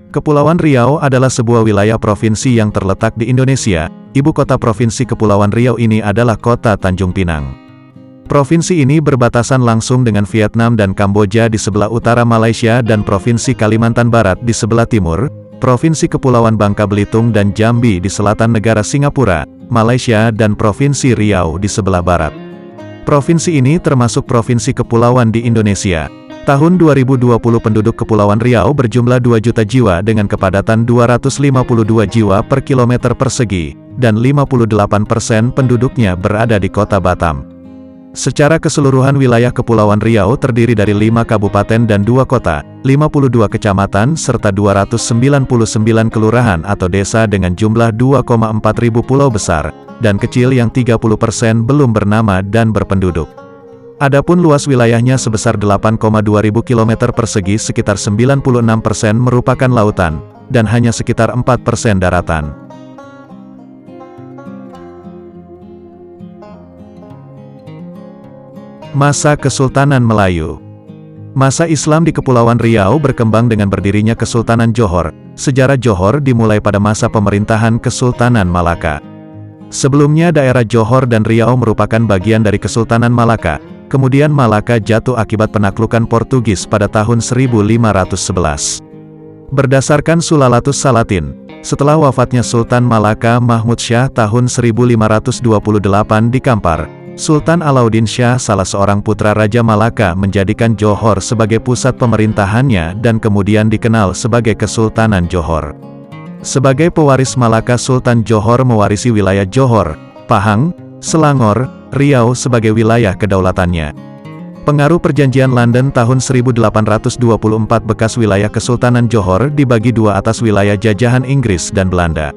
Kepulauan Riau adalah sebuah wilayah provinsi yang terletak di Indonesia. Ibu kota provinsi Kepulauan Riau ini adalah kota Tanjung Pinang. Provinsi ini berbatasan langsung dengan Vietnam dan Kamboja di sebelah utara Malaysia dan Provinsi Kalimantan Barat di sebelah timur, Provinsi Kepulauan Bangka Belitung dan Jambi di selatan negara Singapura, Malaysia dan Provinsi Riau di sebelah barat. Provinsi ini termasuk provinsi kepulauan di Indonesia. Tahun 2020 penduduk Kepulauan Riau berjumlah 2 juta jiwa dengan kepadatan 252 jiwa per kilometer persegi, dan 58% penduduknya berada di kota Batam. Secara keseluruhan wilayah Kepulauan Riau terdiri dari 5 kabupaten dan 2 kota, 52 kecamatan serta 299 kelurahan atau desa dengan jumlah 2,4 ribu pulau besar, dan kecil yang 30% belum bernama dan berpenduduk. Adapun luas wilayahnya sebesar 8,2 ribu kilometer persegi, sekitar 96% merupakan lautan, dan hanya sekitar 4% daratan. Masa Kesultanan Melayu. Masa Islam di Kepulauan Riau berkembang dengan berdirinya Kesultanan Johor. Sejarah Johor dimulai pada masa pemerintahan Kesultanan Malaka. Sebelumnya daerah Johor dan Riau merupakan bagian dari Kesultanan Malaka. Kemudian Malaka jatuh akibat penaklukan Portugis pada tahun 1511. Berdasarkan Sulalatus Salatin, setelah wafatnya Sultan Malaka Mahmud Syah tahun 1528 di Kampar, Sultan Alauddin Syah, salah seorang putra Raja Malaka, menjadikan Johor sebagai pusat pemerintahannya dan kemudian dikenal sebagai Kesultanan Johor. Sebagai pewaris Malaka, Sultan Johor mewarisi wilayah Johor, Pahang, Selangor, Riau sebagai wilayah kedaulatannya. Pengaruh Perjanjian London tahun 1824 bekas wilayah Kesultanan Johor dibagi dua atas wilayah jajahan Inggris dan Belanda.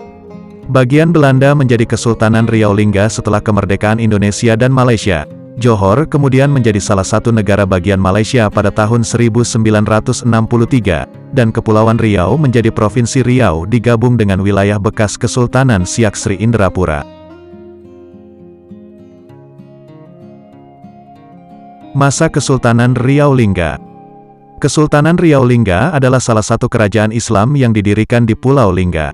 Bagian Belanda menjadi Kesultanan Riau Lingga setelah kemerdekaan Indonesia dan Malaysia. Johor kemudian menjadi salah satu negara bagian Malaysia pada tahun 1963, dan Kepulauan Riau menjadi Provinsi Riau digabung dengan wilayah bekas Kesultanan Siak Sri Indrapura. Masa Kesultanan Riau Lingga. Kesultanan Riau Lingga adalah salah satu kerajaan Islam yang didirikan di Pulau Lingga.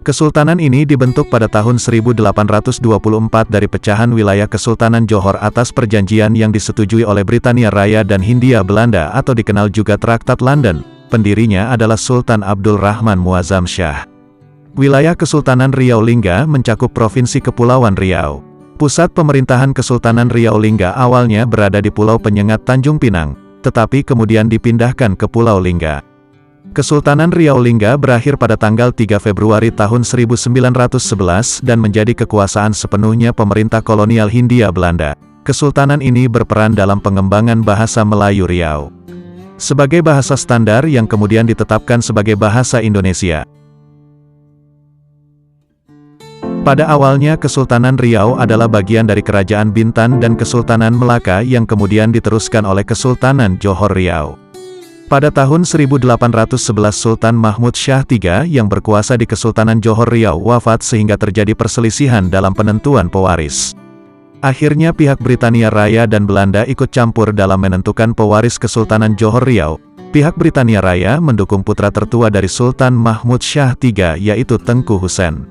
Kesultanan ini dibentuk pada tahun 1824 dari pecahan wilayah Kesultanan Johor atas perjanjian yang disetujui oleh Britania Raya dan Hindia Belanda atau dikenal juga Traktat London. Pendirinya adalah Sultan Abdul Rahman Muazzam Shah. Wilayah Kesultanan Riau Lingga mencakup Provinsi Kepulauan Riau. Pusat pemerintahan Kesultanan Riau Lingga awalnya berada di Pulau Penyengat Tanjung Pinang, tetapi kemudian dipindahkan ke Pulau Lingga. Kesultanan Riau Lingga berakhir pada tanggal 3 Februari tahun 1911 dan menjadi kekuasaan sepenuhnya pemerintah kolonial Hindia Belanda. Kesultanan ini berperan dalam pengembangan bahasa Melayu Riau sebagai bahasa standar yang kemudian ditetapkan sebagai bahasa Indonesia. Pada awalnya Kesultanan Riau adalah bagian dari Kerajaan Bintan dan Kesultanan Melaka yang kemudian diteruskan oleh Kesultanan Johor Riau. Pada tahun 1811 Sultan Mahmud Syah III yang berkuasa di Kesultanan Johor Riau wafat sehingga terjadi perselisihan dalam penentuan pewaris. Akhirnya pihak Britania Raya dan Belanda ikut campur dalam menentukan pewaris Kesultanan Johor Riau. Pihak Britania Raya mendukung putra tertua dari Sultan Mahmud Syah III yaitu Tengku Husain.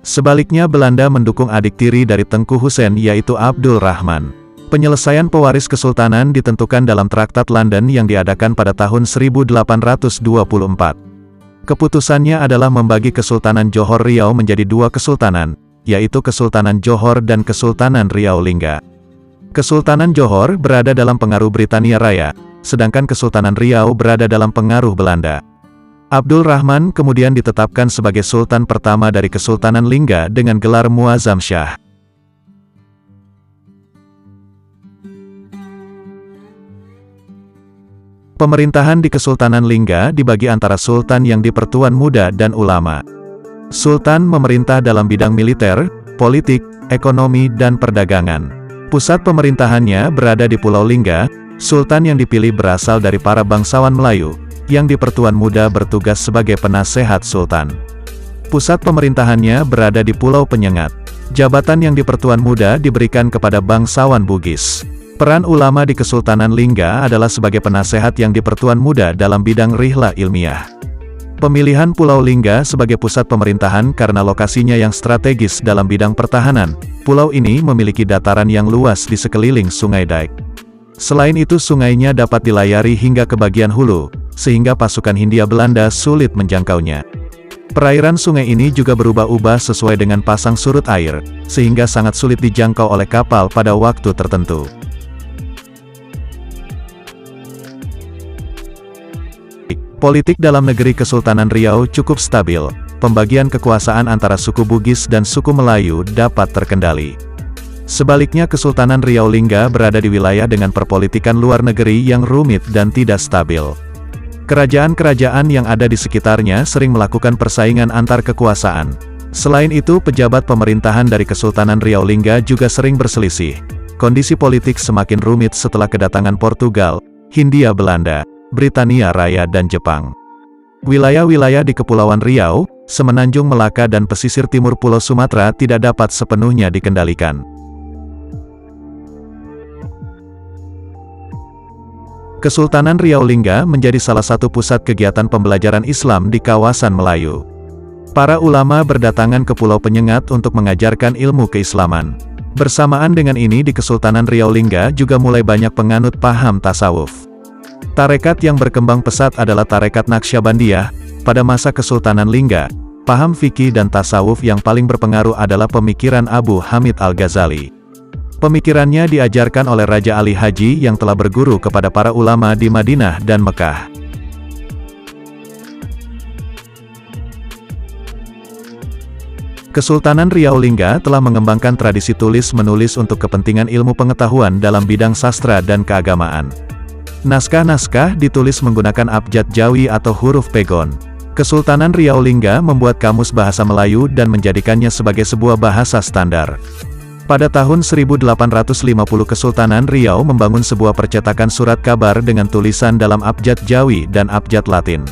Sebaliknya Belanda mendukung adik tiri dari Tengku Husain yaitu Abdul Rahman. Penyelesaian pewaris kesultanan ditentukan dalam Traktat London yang diadakan pada tahun 1824. Keputusannya adalah membagi Kesultanan Johor Riau menjadi dua kesultanan, yaitu Kesultanan Johor dan Kesultanan Riau Lingga. Kesultanan Johor berada dalam pengaruh Britania Raya, sedangkan Kesultanan Riau berada dalam pengaruh Belanda. Abdul Rahman kemudian ditetapkan sebagai Sultan pertama dari Kesultanan Lingga dengan gelar Muazzam Syah. Pemerintahan di Kesultanan Lingga dibagi antara Sultan yang dipertuan muda dan ulama. Sultan memerintah dalam bidang militer, politik, ekonomi dan perdagangan. Pusat pemerintahannya berada di Pulau Lingga. Sultan yang dipilih berasal dari para bangsawan Melayu, yang dipertuan muda bertugas sebagai penasehat Sultan. Pusat pemerintahannya berada di Pulau Penyengat. Jabatan yang dipertuan muda diberikan kepada bangsawan Bugis. Peran ulama di Kesultanan Lingga adalah sebagai penasehat yang dipertuan muda dalam bidang rihla ilmiah. Pemilihan Pulau Lingga sebagai pusat pemerintahan karena lokasinya yang strategis dalam bidang pertahanan. Pulau ini memiliki dataran yang luas di sekeliling Sungai Dyke. Selain itu sungainya dapat dilayari hingga ke bagian hulu, sehingga pasukan Hindia Belanda sulit menjangkaunya. Perairan sungai ini juga berubah-ubah sesuai dengan pasang surut air, sehingga sangat sulit dijangkau oleh kapal pada waktu tertentu. Politik dalam negeri Kesultanan Riau cukup stabil, pembagian kekuasaan antara suku Bugis dan suku Melayu dapat terkendali. Sebaliknya Kesultanan Riau Lingga berada di wilayah dengan perpolitikan luar negeri yang rumit dan tidak stabil. Kerajaan-kerajaan yang ada di sekitarnya sering melakukan persaingan antar kekuasaan. Selain itu pejabat pemerintahan dari Kesultanan Riau Lingga juga sering berselisih. Kondisi politik semakin rumit setelah kedatangan Portugal, Hindia Belanda, Britania Raya dan Jepang. Wilayah-wilayah di Kepulauan Riau, Semenanjung Melaka dan pesisir timur Pulau Sumatera tidak dapat sepenuhnya dikendalikan. Kesultanan Riau Lingga menjadi salah satu pusat kegiatan pembelajaran Islam di kawasan Melayu. Para ulama berdatangan ke Pulau Penyengat untuk mengajarkan ilmu keislaman. Bersamaan dengan ini di Kesultanan Riau Lingga juga mulai banyak penganut paham tasawuf. Tarekat yang berkembang pesat adalah Tarekat Naqsyabandiyah. Pada masa Kesultanan Lingga, paham fikih dan tasawuf yang paling berpengaruh adalah pemikiran Abu Hamid Al-Ghazali. Pemikirannya diajarkan oleh Raja Ali Haji yang telah berguru kepada para ulama di Madinah dan Mekah. Kesultanan Riau Lingga telah mengembangkan tradisi tulis-menulis untuk kepentingan ilmu pengetahuan dalam bidang sastra dan keagamaan. Naskah-naskah ditulis menggunakan abjad Jawi atau huruf pegon. Kesultanan Riau Lingga membuat kamus bahasa Melayu dan menjadikannya sebagai sebuah bahasa standar. Pada tahun 1850 Kesultanan Riau membangun sebuah percetakan surat kabar dengan tulisan dalam abjad Jawi dan abjad Latin.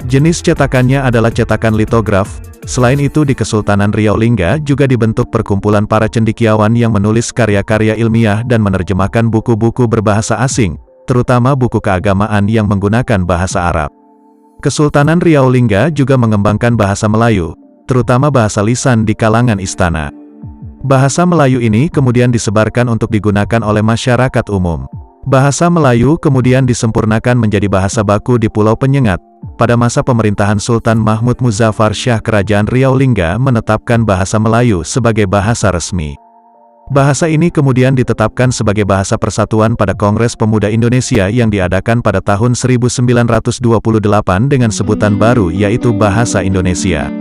Jenis cetakannya adalah cetakan litograf. Selain itu di Kesultanan Riau Lingga juga dibentuk perkumpulan para cendekiawan yang menulis karya-karya ilmiah dan menerjemahkan buku-buku berbahasa asing, terutama buku keagamaan yang menggunakan bahasa Arab. Kesultanan Riau Lingga juga mengembangkan bahasa Melayu, terutama bahasa lisan di kalangan istana. Bahasa Melayu ini kemudian disebarkan untuk digunakan oleh masyarakat umum. Bahasa Melayu kemudian disempurnakan menjadi bahasa baku di Pulau Penyengat. Pada masa pemerintahan Sultan Mahmud Muzaffar Shah Kerajaan Riau Lingga menetapkan bahasa Melayu sebagai bahasa resmi. Bahasa ini kemudian ditetapkan sebagai bahasa persatuan pada Kongres Pemuda Indonesia yang diadakan pada tahun 1928 dengan sebutan baru yaitu Bahasa Indonesia.